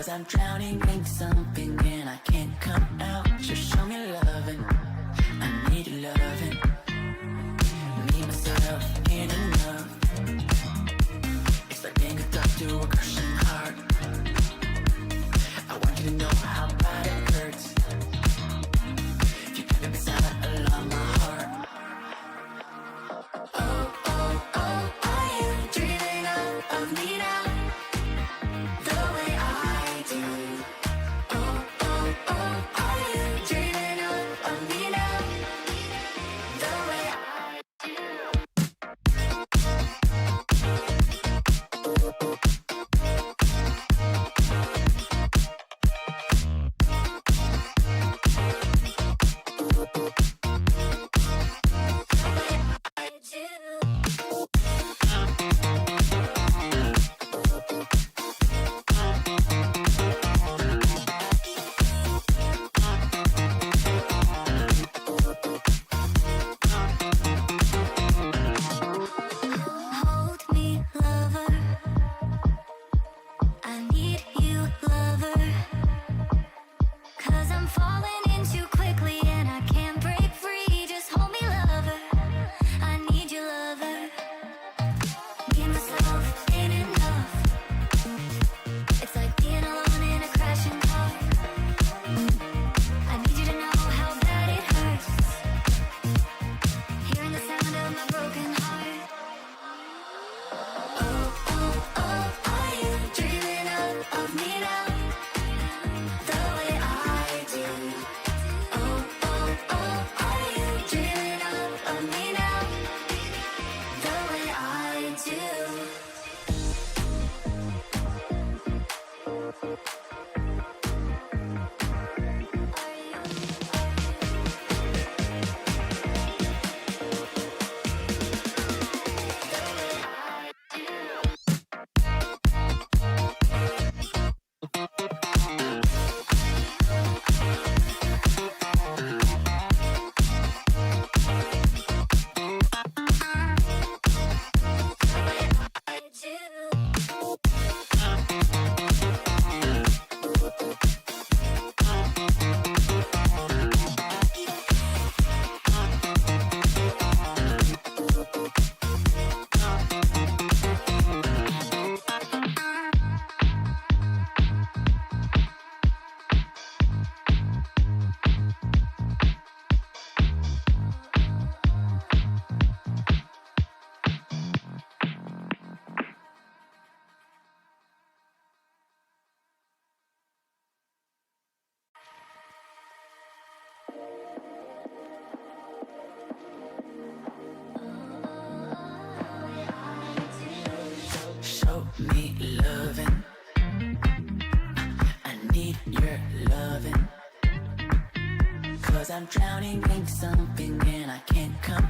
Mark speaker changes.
Speaker 1: 'Cause I'm drowning in something and I can't come out. Just show me loving, I need your loving. Me, myself, ain't enough. It's like being hooked up to a crushing heart. I want you to know how bad it hurts. You keep it beside along my heart. Oh, oh, oh, are you dreaming of me now? The way I do. Oh, oh, oh, are you dreaming of me now? The way I do. Hold me, lover. I need you, lover. 'Cause I'm falling in too quickly and I can't break free. Just hold me, lover. I need you, lover. Me, myself, ain't enough. It's like being alone in a crashing car. I need you to know how bad it hurts. Hearing the sound of my broken heart. Oh, oh, oh, are you dreaming of me now? The way I do. Oh, oh, oh, are you dreaming of me now? The way I do. Show me loving. I need your loving. 'Cause I'm drowning in something and I can't come